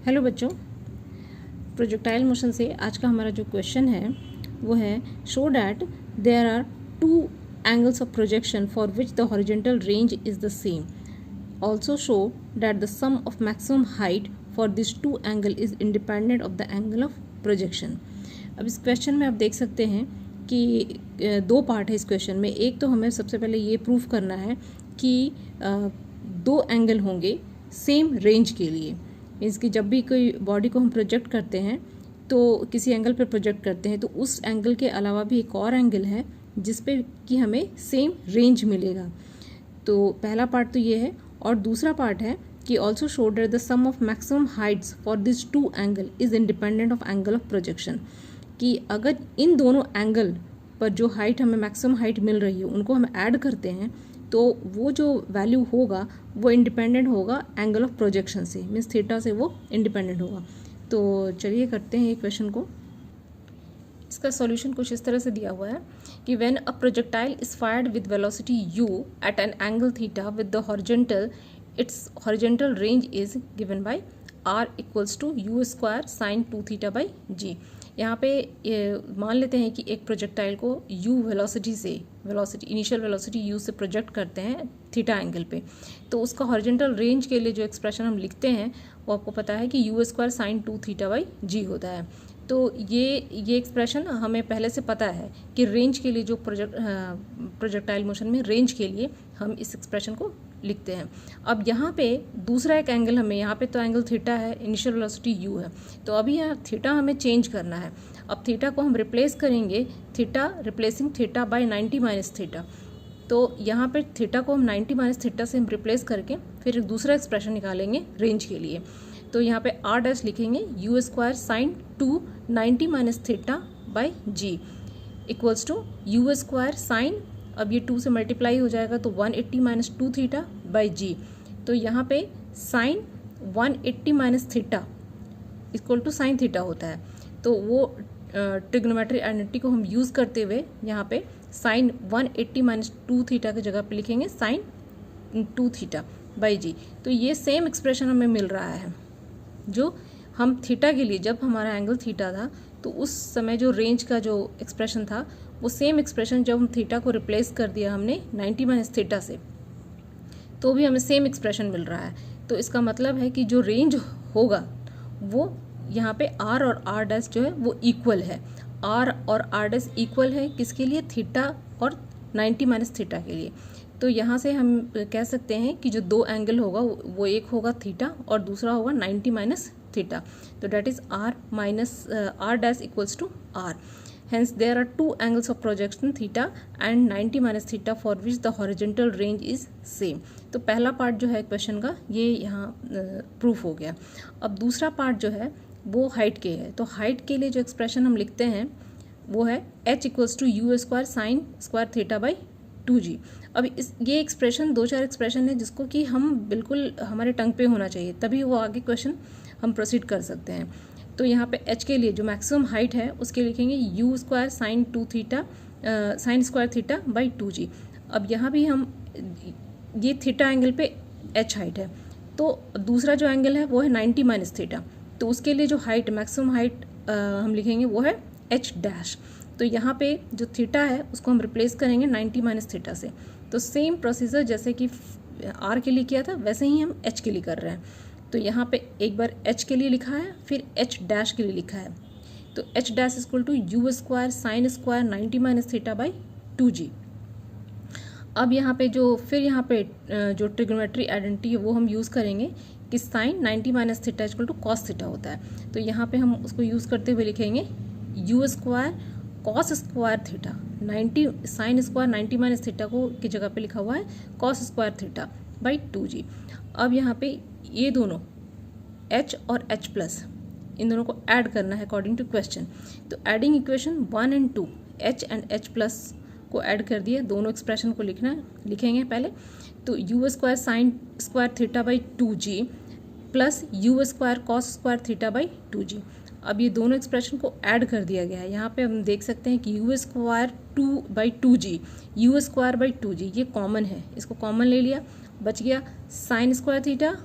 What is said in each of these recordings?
Hello बच्चों, projectile motion से आज का हमारा जो क्वेश्चन है वो है show that there are two angles of projection for which the horizontal range is the same. Also show that the sum of maximum height for this two angle is independent of the angle of projection. अब इस question में आप देख सकते हैं कि दो part है इस क्वेश्चन में. एक तो हमें सबसे पहले ये प्रूव करना है कि दो एंगल होंगे सेम रेंज के लिए. मीन्स कि जब भी कोई बॉडी को हम प्रोजेक्ट करते हैं तो किसी एंगल पर प्रोजेक्ट करते हैं तो उस एंगल के अलावा भी एक और एंगल है जिस पे कि हमें सेम रेंज मिलेगा. तो पहला पार्ट तो ये है. और दूसरा पार्ट है कि also show that the sum of maximum heights for this two angle is independent of angle of projection. कि अगर इन दोनों एंगल पर जो हाइट हमें मैक्सिमम हाइट मिल रही है उनको हम ऐड करते हैं तो वो जो वैल्यू होगा वो इंडिपेंडेंट होगा एंगल ऑफ प्रोजेक्शन से. मीन्स थीटा से वो इंडिपेंडेंट होगा. तो चलिए करते हैं ये क्वेश्चन को. इसका सॉल्यूशन कुछ इस तरह से दिया हुआ है कि when a projectile is fired with velocity u at an angle theta with the horizontal, its horizontal range is given by r equals to u square sine 2 theta by g. यहाँ पे मान लेते हैं कि एक प्रोजेक्टाइल को u velocity से initial velocity u से प्रोजेक्ट करते हैं थीटा एंगल पे. तो उसका हॉरिजेंटल रेंज के लिए जो एक्सप्रेशन हम लिखते हैं वो आपको पता है कि u square sine 2 theta by g होता है. तो ये एक्सप्रेशन हमें पहले से पता है कि रेंज के लिए जो प्रोजेक्टाइल मोशन में रेंज के लिए हम इस एक्सप्रेशन को लिखते हैं. अब यहाँ पे दूसरा एक एंगल हमें, यहाँ पे तो एंगल थीटा है, इनिशियल वेलोसिटी u है. तो अभी यहाँ थीटा हमें चेंज करना है. अब थीटा को हम रिप्लेस करेंगे, theta replacing theta by 90 minus theta. तो यहाँ पे थीटा को हम 90 माइनस थीटा से हम रिप्लेस करके फिर एक दूसरा एक्सप्रेशन निकालेंगे रेंज के लिए. तो यहाँ पे r डैश लिखेंगे u square sine 2 90 minus theta by g equals to u square sine, अब ये 2 से मल्टीप्लाई हो जाएगा तो 180 माइनस 2 थीटा बाई g. तो यहाँ पे sine 180 minus theta equal to sine theta होता है. तो वो ट्रिग्नोमेट्री आइडेंटिटी को हम यूज़ करते हुए यहाँ पे साइन 180 माइनस 2 थीटा की जगह पे लिखेंगे साइन 2 थीटा बाई जी. तो ये सेम एक्सप्रेशन हमें मिल रहा है जो हम थीटा के लिए, जब हमारा एंगल थीटा था तो उस समय जो रेंज का जो एक्सप्रेशन था वो सेम एक्सप्रेशन जब हम थीटा को रिप्लेस कर दिया हमने 90 माइनस थीटा से तो भी हमें सेम एक्सप्रेशन मिल रहा है. तो इसका मतलब है कि जो रेंज होगा वो यहाँ पे r और r डैश जो है वो इक्वल है. r और r डैश इक्वल है किसके लिए? थीटा और 90 माइनस थीटा के लिए. तो यहाँ से हम कह सकते हैं कि जो दो एंगल होगा वो एक होगा थीटा और दूसरा होगा 90 माइनस थीटा. तो that is r minus r dash equals to r. Hence there are two angles of projection theta and 90 minus theta for which the horizontal range is same. तो पहला पार्ट जो है question का ये यहाँ proof हो गया. अब दूसरा पार्ट जो है वो हाइट के है. तो हाइट के लिए जो एक्सप्रेशन हम लिखते हैं वो है h equals to u square sine square theta by 2g. अब ये एक्सप्रेशन 2-4 एक्सप्रेशन है जिसको कि हम बिल्कुल हमारे टंग पे होना चाहिए तभी वो आगे क्वेश्चन हम प्रोसीड कर सकते हैं. तो यहाँ पे h के लिए जो मैक्सिमम हाइट है उसके लिखेंगे u square sine 2 theta sine square theta by 2g. अब यहाँ भी हम ये थीटा एंगल पे h हाइट है. तो दूसरा जो एंगल है वो है 90 माइनस थीटा. तो उसके लिए जो हाइट मैक्सिमम हाइट हम लिखेंगे वो है h डैश. तो यहाँ पे जो थीटा है उसको हम रिप्लेस करेंगे 90 माइनस थीटा से. तो सेम प्रोसीजर जैसे कि r के लिए किया था वैसे ही हम h के लिए कर रहे हैं. तो यहाँ पे एक बार h के लिए लिखा है फिर h डैश के लिए लिखा है. तो h dash equal to u square sine square 90 minus theta by 2g. अब यहाँ पे जो जो ट्रिग्नोमेट्री आइडेंटिटी है वो हम यूज़ करेंगे कि sine 90 minus theta equal to cos theta होता है. तो यहाँ पे हम उसको यूज़ करते हुए लिखेंगे u square cos square theta 90 sign square 90 minus theta को की जगह पे लिखा हुआ है cos square theta by 2g. अब यहाँ पे ये दोनों h और h प्लस इन दोनों को ऐड करना है अकॉर्डिंग टू क्वेश्चन. तो adding equation 1 and 2 h and h plus को ऐड कर दिए. दोनों एक्सप्रेशन को लिखेंगे पहले. तो u square sine square theta by 2g plus u square cos square theta by 2g. अब ये दोनों एक्सप्रेशन को ऐड कर दिया गया है. यहाँ पे हम देख सकते हैं कि u square 2 by 2g u square by 2g ये कॉमन है. इसको कॉमन ले लिया, बच गया sign square theta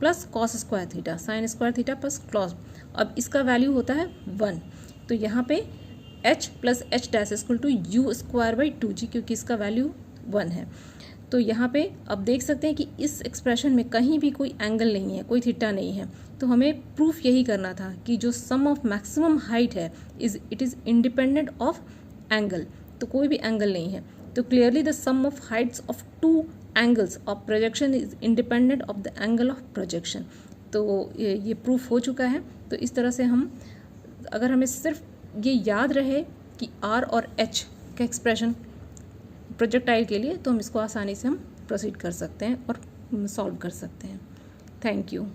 plus cos square theta, sign square theta plus cos. अब इसका वैल्यू होता है 1, तो यहाँ पे h plus h dash equal to u square by 2g, क्योंकि इसका वैल्यू 1 है। तो यहाँ पे अब देख सकते हैं कि इस एक्सप्रेशन में कहीं भी कोई एंगल नहीं है, कोई थीटा नहीं है। तो हमें प्रूफ यही करना था कि जो सम ऑफ मैक्सिमम हाइट है it is independent of angle, तो कोई भी एंगल नहीं है। तो clearly the sum of heights of two angles of projection is independent of the angle of projection. तो ये प्रूफ हो चुका है। तो इस तरह से हम, अगर हमें सिर्फ ये याद रहे कि R और H का एक्सप्रेशन प्रोजेक्टाइल के लिए, तो हम इसको आसानी से हम प्रोसीड कर सकते हैं और सॉल्व कर सकते हैं। Thank you.